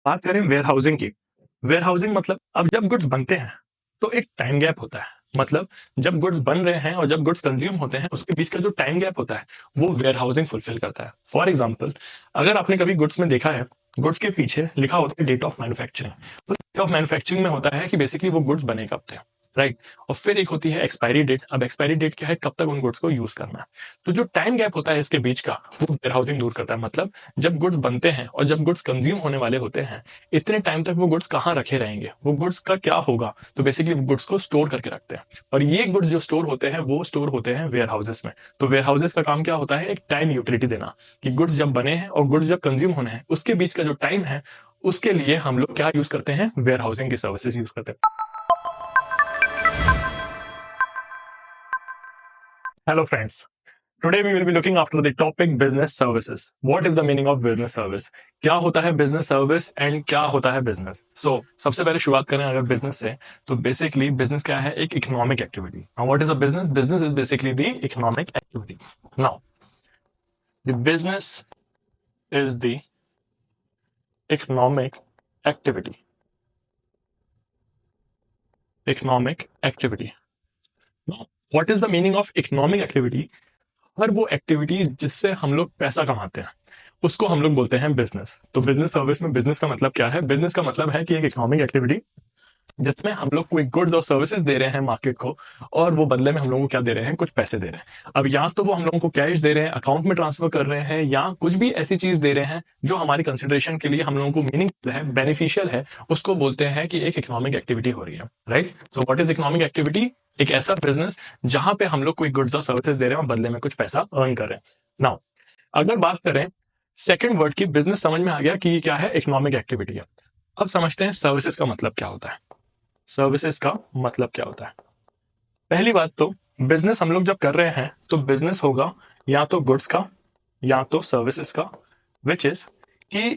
बात करें where housing की। वेयर हाउसिंग मतलब अब जब गुड्स बनते हैं तो एक टाइम गैप होता है। मतलब जब गुड्स बन रहे हैं और जब गुड्स कंज्यूम होते हैं उसके बीच का जो टाइम गैप होता है वो वेयर हाउसिंग फुलफिल करता है। फॉर एग्जाम्पल, अगर आपने कभी गुड्स में देखा है, गुड्स के पीछे लिखा होता है डेट ऑफ मैन्युफैक्चरिंग। उस डेट ऑफ मैन्युफैक्चरिंग में होता है कि बेसिकली वो गुड्स बने कब थे, राइट। और फिर एक होती है एक्सपायरी डेट। अब एक्सपायरी डेट क्या है, कब तक उन गुड्स को यूज करना है। तो जो टाइम गैप होता है इसके बीच का वो वेयर हाउसिंग दूर करता है। मतलब जब गुड्स बनते हैं और जब गुड्स कंज्यूम होने वाले होते हैं, इतने टाइम तक वो गुड्स कहाँ रखे रहेंगे, वो गुड्स का क्या होगा। तो बेसिकली गुड्स को स्टोर करके रखते हैं और ये गुड्स जो स्टोर होते हैं वो स्टोर होते हैं वेयर हाउसेस में। तो वेयर हाउसेस का काम क्या होता है, एक टाइम यूटिलिटी देना कि गुड्स जब बने हैं और गुड्स जब कंज्यूम होने हैं उसके बीच का जो टाइम है उसके लिए हम लोग क्या यूज करते हैं, वेयर हाउसिंग की सर्विसेज यूज करते हैं। Hello friends, today we will be looking after the topic business services. What is the meaning of business service? क्या होता है business service and क्या होता है business? So सबसे पहले शुरुआत करें अगर business से, तो basically business क्या है, एक economic activity. Now what is a business? Business is basically the economic activity. Now the business is the economic activity. Economic activity. Now what is the meaning of economic activity? हर वो activity जिससे हम लोग पैसा कमाते हैं उसको हम लोग बोलते हैं बिजनेस। तो बिजनेस सर्विस में बिजनेस का मतलब क्या है, बिजनेस का मतलब है कि एक इकोनॉमिक एक्टिविटी जिसमें हम लोग कोई गुड्स और सर्विसेज दे रहे हैं मार्केट को और वो बदले में हम लोगों को क्या दे रहे हैं, कुछ पैसे दे रहे हैं। अब या तो वो हम लोगों को कैश दे रहे हैं, अकाउंट में ट्रांसफर कर रहे हैं, या कुछ भी ऐसी चीज दे रहे हैं जो हमारी कंसिडरेशन के लिए हम लोगों को मीनिंग है, बेनिफिशियल है, उसको बोलते हैं कि एक इकोनॉमिक एक्टिविटी हो रही है, right. So what is economic activity? एक ऐसा बिजनेस जहां पे हम लोग कोई गुड्स और सर्विसेज दे रहे हैं और बदले में कुछ पैसा अर्न कर रहे हैं। नाउ अगर बात करें सेकंड वर्ड की, बिजनेस समझ में आ गया कि ये क्या है, इकोनॉमिक एक्टिविटी है। अब समझते हैं सर्विसेज का मतलब क्या होता है। सर्विसेज का मतलब क्या होता है? पहली बात तो बिजनेस हम लोग जब कर रहे हैं तो बिजनेस होगा या तो गुड्स का या तो सर्विसेज का, विच इज कि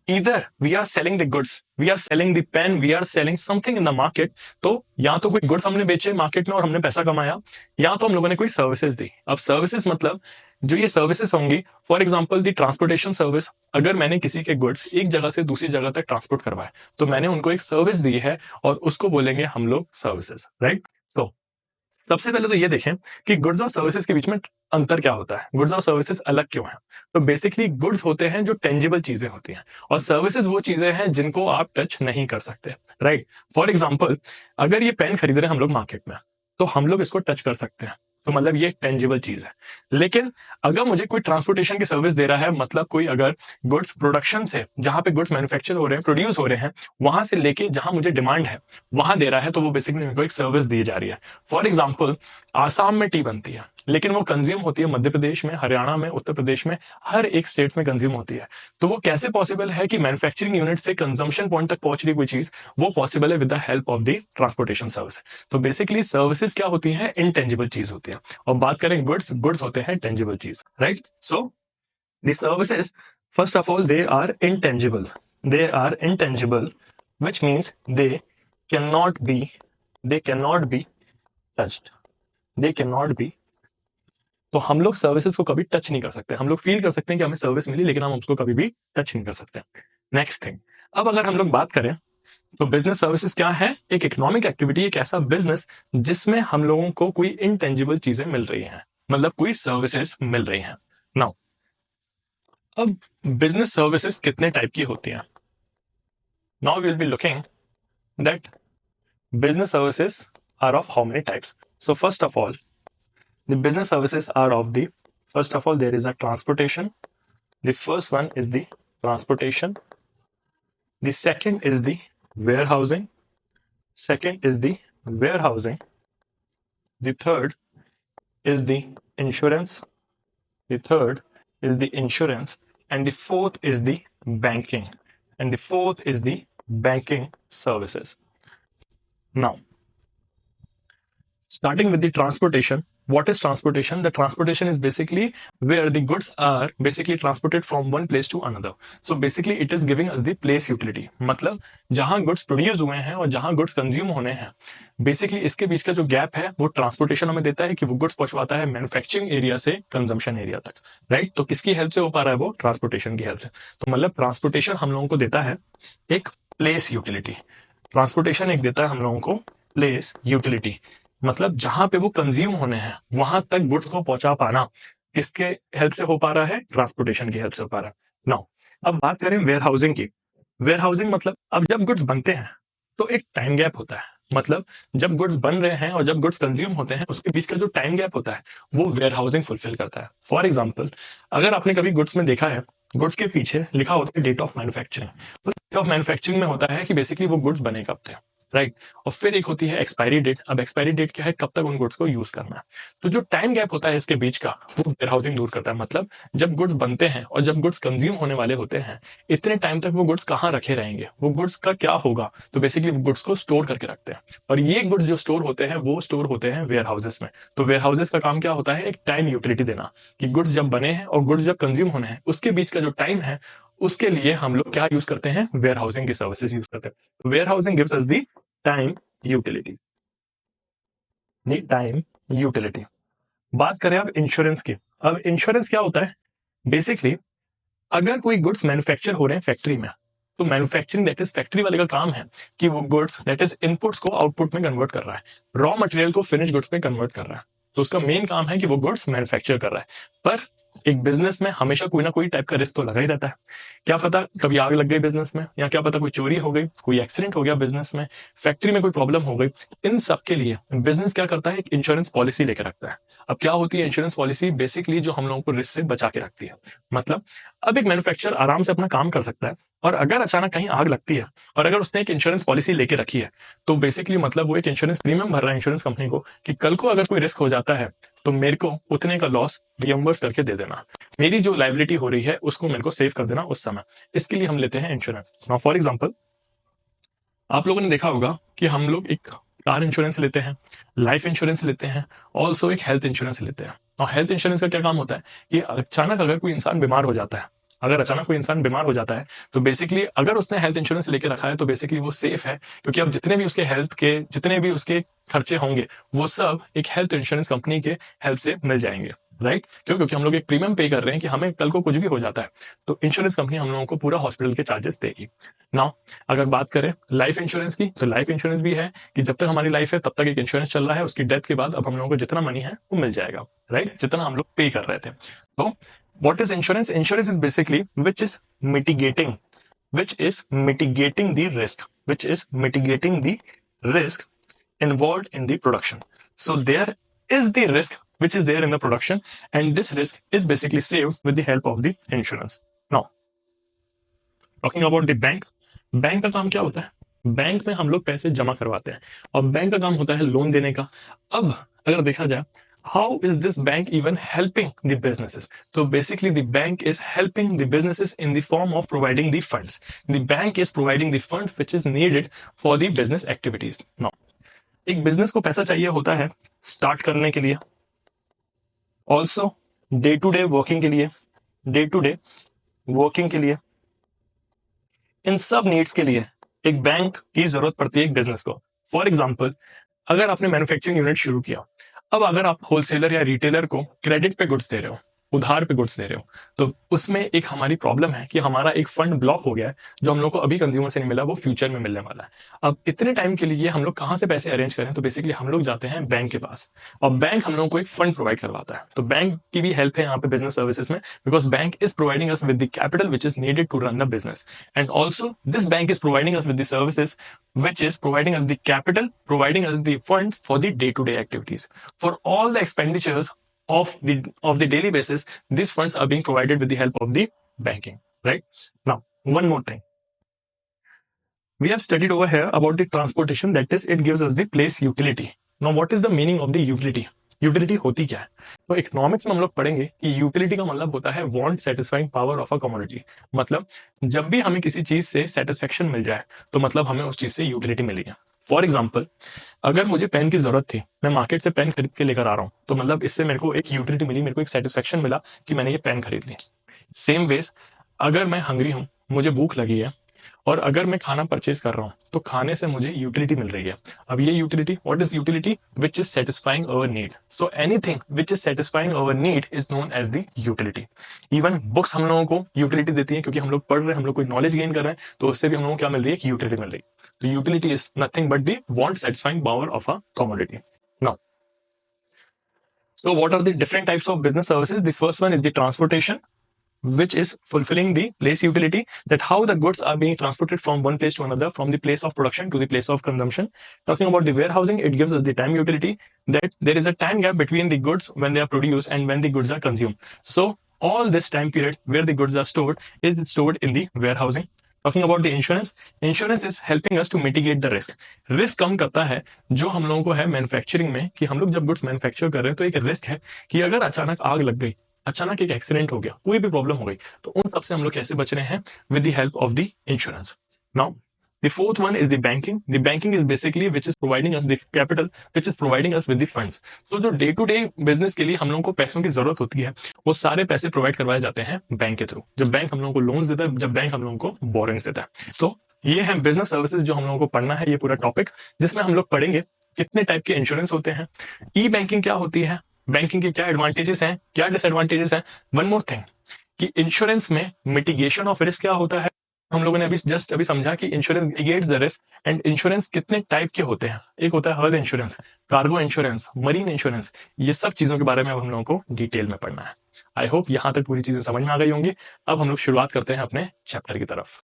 either we are selling the goods, we are selling the pen, we are selling something in the market। तो या तो कोई गुड्स हमने बेचे मार्केट में और हमने पैसा कमाया, या तो हम लोगों ने कोई सर्विसेज दी। अब सर्विसेज मतलब जो ये सर्विसेज होंगी, for example the transportation service. अगर मैंने किसी के गुड्स एक जगह से दूसरी जगह तक ट्रांसपोर्ट करवाए तो मैंने उनको एक सर्विस दी है और उसको बोलेंगे हम लोग सर्विसेज, राइट। सो सबसे पहले तो ये देखें कि गुड्स और सर्विसेज के बीच में अंतर क्या होता है, गुड्स और सर्विसेज अलग क्यों हैं। तो बेसिकली गुड्स होते हैं जो टेंजिबल चीजें होती हैं और सर्विसेज वो चीजें हैं जिनको आप टच नहीं कर सकते, राइट। फॉर एग्जांपल, अगर ये पेन खरीद रहे हैं हम लोग मार्केट में तो हम लोग इसको टच कर सकते हैं, तो मतलब ये टेंजिबल चीज है। लेकिन अगर मुझे कोई ट्रांसपोर्टेशन की सर्विस दे रहा है, मतलब कोई अगर गुड्स प्रोडक्शन से, जहां पे गुड्स मैन्युफैक्चर हो रहे हैं, प्रोड्यूस हो रहे हैं, वहां से लेके जहां मुझे डिमांड है वहां दे रहा है, तो वो बेसिकली मेरे को एक सर्विस दी जा रही है। फॉर एग्जाम्पल, आसाम में टी बनती है लेकिन वो कंज्यूम होती है मध्य प्रदेश में, हरियाणा में, उत्तर प्रदेश में, हर एक स्टेट्स में कंज्यूम होती है। तो वो कैसे पॉसिबल है कि मैन्युफैक्चरिंग यूनिट से कंजम्पशन पॉइंट तक पहुंच रही कोई चीज, वो पॉसिबल है with the help of the transportation service. तो बेसिकली सर्विसेज क्या होती है, इनटेंजिबल चीज होती है। और बात करें गुड्स, गुड्स होते हैं टेंजिबल चीज, right. So the services, first of all, they are intangible, they are intangible, which means cannot be they cannot be touched, they cannot be। तो हम लोग सर्विसेज को कभी टच नहीं कर सकते। हम लोग फील कर सकते हैं कि हमें सर्विस मिली लेकिन हम उसको कभी भी टच नहीं कर सकते। नेक्स्ट थिंग, अब अगर हम लोग बात करें तो बिजनेस सर्विसेज क्या है, एक इकोनॉमिक एक्टिविटी, एक ऐसा बिजनेस जिसमें हम लोगों को कोई इनटेंजिबल चीजें मिल रही हैं, मतलब कोई सर्विसेज मिल रही हैं। नाउ अब बिजनेस सर्विसेज कितने टाइप की होती हैं? Now we will be looking that business services are of how many types. So first of all, the business services are of the, first of all, there is a transportation. The first one is the transportation. The second is the warehousing. Second is the warehousing. The third is the insurance. The third is the insurance. And the fourth is the banking. And the fourth is the banking services. Now, starting with the transportation, What is transportation? The transportation is basically where the goods are basically transported from one place to another. So basically it is giving us the place utility. मतलब जहां goods produce हुए हैं और जहां goods consume होने हैं, basically इसके बीच का जो गैप है वो ट्रांसपोर्टेशन हमें देता है कि वो गुड्स पहुंचवाता है मैन्युफैक्चरिंग एरिया से कंजम्पशन एरिया तक, राइट? तो किसकी हेल्प से हो पा रहा है? वो ट्रांसपोर्टेशन की हेल्प से। तो मतलब ट्रांसपोर्टेशन हम लोगों को देता है एक प्लेस यूटिलिटी। ट्रांसपोर्टेशन एक देता है हम लोगों को प्लेस यूटिलिटी, मतलब जहां पे वो कंज्यूम होने हैं वहां तक गुड्स को पहुंचा पाना किसके हेल्प से हो पा रहा है? ट्रांसपोर्टेशन की हेल्प से हो पा रहा है। नाउ अब बात करें वेयर हाउसिंग की। वेयर हाउसिंग मतलब अब जब गुड्स बनते हैं तो एक टाइम गैप होता है, मतलब जब गुड्स बन रहे हैं और जब गुड्स कंज्यूम होते हैं उसके बीच का जो टाइम गैप होता है वो वेयर हाउसिंग फुलफिल करता है। फॉर एग्जाम्पल, अगर आपने कभी गुड्स में देखा है, गुड्स के पीछे लिखा होता है डेट ऑफ मैन्युफैक्चरिंग। तो डेट ऑफ मैन्युफैक्चरिंग में होता है कि बेसिकली वो गुड्स बने कब थे, राइट? और फिर एक होती है एक्सपायरी डेट। अब एक्सपायरी डेट क्या है? कब तक उन गुड्स को यूज करना है। तो जो टाइम गैप होता है इसके बीच का वो वेयर हाउसिंग दूर करता है। मतलब जब गुड्स बनते हैं और जब गुड्स कंज्यूम होने वाले होते हैं, इतने टाइम तक वो गुड्स कहाँ रखे रहेंगे, वो गुड्स का क्या होगा? तो बेसिकली वो गुड्स को स्टोर करके रखते हैं, और ये गुड्स जो स्टोर होते हैं वो स्टोर होते हैं वेयर हाउसेस में। तो वेयर हाउसेस का काम क्या होता है? एक टाइम यूटिलिटी देना, कि गुड्स जब बने हैं और गुड्स जब कंज्यूम होने हैं उसके बीच का जो टाइम है उसके लिए हम लोग क्या यूज करते हैं? वेयर हाउसिंग की सर्विसेज यूज करते हैं। Warehousing gives us the time utility. Time utility. बात करें अब इंश्योरेंस की। अब इंश्योरेंस क्या होता है? बेसिकली अगर कोई गुड्स मैन्युफैक्चर हो रहे हैं फैक्ट्री में, तो मैन्युफैक्चरिंग दैट इज फैक्ट्री वाले का काम है कि वो गुड्स दैट इज इनपुट्स को आउटपुट में कन्वर्ट कर रहा है, रॉ मटेरियल को फिनिश गुड्स में कन्वर्ट कर रहा है। तो उसका मेन काम है कि वो गुड्स मैन्युफैक्चर कर रहा है। पर एक बिजनेस में हमेशा कोई ना कोई टाइप का रिस्क तो लगा ही रहता है। क्या पता कभी आग लग गई बिजनेस में, या क्या पता कोई चोरी हो गई, कोई एक्सीडेंट हो गया बिजनेस में, फैक्ट्री में कोई प्रॉब्लम हो गई। इन सब के लिए बिजनेस क्या करता है? एक इंश्योरेंस पॉलिसी लेकर रखता है। अब क्या होती है इंश्योरेंस पॉलिसी? बेसिकली जो हम लोगों को रिस्क से बचा के रखती है। मतलब अब एक मैन्युफैक्चरर आराम से अपना काम कर सकता है, और अगर अचानक कहीं आग लगती है और अगर उसने एक इंश्योरेंस पॉलिसी लेके रखी है, तो बेसिकली मतलब वो एक इंश्योरेंस प्रीमियम भर रहा है इंश्योरेंस कंपनी को कि कल को अगर कोई रिस्क हो जाता है तो मेरे को उतने का लॉस रियम्बर्स करके दे देना, मेरी जो लाइबिलिटी हो रही है उसको मेरे को सेव कर देना उस समय। इसके लिए हम लेते हैं इंश्योरेंस। नाउ फॉर एग्जांपल, आप लोगों ने देखा होगा कि हम लोग एक कार इंश्योरेंस लेते हैं, लाइफ इंश्योरेंस लेते हैं, ऑल्सो एक हेल्थ इंश्योरेंस लेते हैं। और हेल्थ इंश्योरेंस का क्या काम होता है कि अचानक अगर कोई इंसान बीमार हो जाता है, अगर अचानक कोई इंसान बीमार हो जाता है तो बेसिकली अगर उसने हेल्थ इंश्योरेंस लेके रखा है तो बेसिकली वो सेफ है, क्योंकि अब जितने भी उसके हेल्थ के जितने भी उसके खर्चे होंगे वो सब एक हेल्थ इंश्योरेंस कंपनी के हेल्प से मिल जाएंगे, राइट? क्यों? क्योंकि हम लोग एक प्रीमियम पे कर रहे हैं कि हमें कल को कुछ भी हो जाता है तो इंश्योरेंस कंपनी हम लोगों को पूरा हॉस्पिटल के चार्जेस देगी। नाउ अगर बात करें लाइफ इंश्योरेंस की, तो लाइफ इंश्योरेंस भी है कि जब तक हमारी लाइफ है तब तक एक इंश्योरेंस चल रहा है, उसकी डेथ के बाद अब हम लोगों को जितना मनी है वो मिल जाएगा, राइट? जितना हम लोग पे कर रहे थे। तो what is insurance? Insurance is basically which is mitigating the risk, which is mitigating the risk involved in the production. So there is the risk which is there in the production, and this risk is basically saved with the help of the insurance. Now talking about the bank, bank का काम क्या होता है? Bank में हम लोग पैसे जमा करवाते हैं और बैंक का काम होता है लोन देने का। अब अगर देखा जाए, how is this bank even helping the businesses? So basically the bank is helping the businesses in the form of providing the funds. The bank is providing the funds which is needed for the business activities. Now एक business को पैसा चाहिए होता है start करने के लिए, also day to day working के लिए, इन सब नीड्स के लिए एक बैंक की जरूरत पड़ती है एक बिजनेस को। फॉर एग्जाम्पल, अगर आपने मैन्युफैक्चरिंग यूनिट शुरू किया, अब अगर आप होलसेलर या रिटेलर को क्रेडिट पे गुड्स दे रहे हो, उधार पे गुड्स दे रहे हो, तो उसमें एक हमारी प्रॉब्लम है कि हमारा एक फंड ब्लॉक हो गया है जो हम लोग को अभी कंज्यूमर से नहीं मिला, वो फ्यूचर में मिलने वाला है। अब इतने टाइम के लिए हम लोग कहाँ से पैसे अरेंज करें? तो बेसिकली हम लोग जाते हैं बैंक के पास, और बैंक हम लोगों को एक फंड प्रोवाइड करवाता है। तो बैंक की भी हेल्प है यहाँ पे बिजनेस सर्विसेज में, because bank is providing us with the capital which is needed to run the business, and also this bank is providing us with the services which is providing us the capital, providing us the funds for the day-to-day activities. For all the expenditures of the daily basis, these funds are being provided with the help of the banking, right? Now, one more thing. We have studied over here about the transportation, that is, it gives us the place utility. Now, what is the meaning of the utility? Utility होती क्या है? तो economics में हम लोग पढ़ेंगे कि utility का मतलब होता है want satisfying power of a commodity. मतलब जब भी हमें किसी चीज से सेटिस्फेक्शन मिल जाए तो मतलब हमें उस चीज से यूटिलिटी मिली है। फॉर एग्जाम्पल, अगर मुझे पेन की जरूरत थी, मैं मार्केट से पेन खरीद के लेकर आ रहा हूँ, तो मतलब इससे मेरे को एक यूटिलिटी मिली, मेरे को एक सेटिस्फेक्शन मिला कि मैंने ये पेन खरीद ली। सेम वेज, अगर मैं हंग्री हूँ, मुझे भूख लगी है, और अगर मैं खाना परचेज कर रहा हूँ, तो खाने से मुझे यूटिलिटी मिल रही है। अब ये utility, what is utility? Which is satisfying our need. So anything which is satisfying our need is known as the utility. Even books हम लोगों को यूटिलिटी देती है, क्योंकि हम लोग पढ़ रहे हैं, हम लोग कोई नॉलेज गेन कर रहे हैं, तो उससे भी हम लोगों को क्या मिल रही है? यूटिलिटी मिल रही है। तो utility is nothing but the want satisfying power of a commodity. Now, so what are the different types of business services? The first one is the transportation, which is fulfilling the place utility, that how the goods are being transported from one place to another, from the place of production to the place of consumption. Talking about the warehousing, it gives us the time utility, that there is a time gap between the goods when they are produced and when the goods are consumed. So all this time period where the goods are stored is stored in the warehousing. Talking about the insurance, insurance is helping us to mitigate the risk. Risk कम करता है जो हम लोगों को है manufacturing में, कि हम लोग जब गुड्स मैन्युफैक्चर कर रहे हैं, तो एक रिस्क है कि अगर अचानक आग लग गई, अचानक एक एक्सीडेंट हो गया, कोई भी प्रॉब्लम हो गई, तो उन सबसे हम लोग कैसे बच रहे हैं? With the help of the insurance. Now the fourth one is the banking. The banking is basically which is providing us the capital, which is providing us with the funds. So जो day to day business के लिए हम लोगों को पैसों की जरूरत होती है, वो सारे पैसे प्रोवाइड करवाए जाते हैं बैंक के थ्रू। जब बैंक हम लोगों को लोन्स देता है, जब बैंक हम लोगों को बोरिंग्स देता है। तो ये है बिजनेस सर्विसेज जो हम लोगों को पढ़ना है, ये पूरा टॉपिक, जिसमें हम लोग पढ़ेंगे कितने टाइप के इंश्योरेंस होते हैं, ई बैंकिंग क्या होती है, बैंकिंग के क्या एडवांटेजेस हैं, क्या डिसएडवांटेजेस हैं। वन मोर थिंग, कि इंश्योरेंस में मिटिगेशन ऑफ रिस्क क्या होता है। हम लोगों ने अभी समझा कि insurance mitigates the risk. And insurance कितने टाइप के होते हैं, एक होता है health insurance, cargo insurance, marine insurance. ये सब चीजों के बारे में अब हम लोगों को डिटेल में पढ़ना है। आई होप यहां तक पूरी चीजें समझ में आ गई होंगी। अब हम लोग शुरुआत करते हैं अपने चैप्टर की तरफ।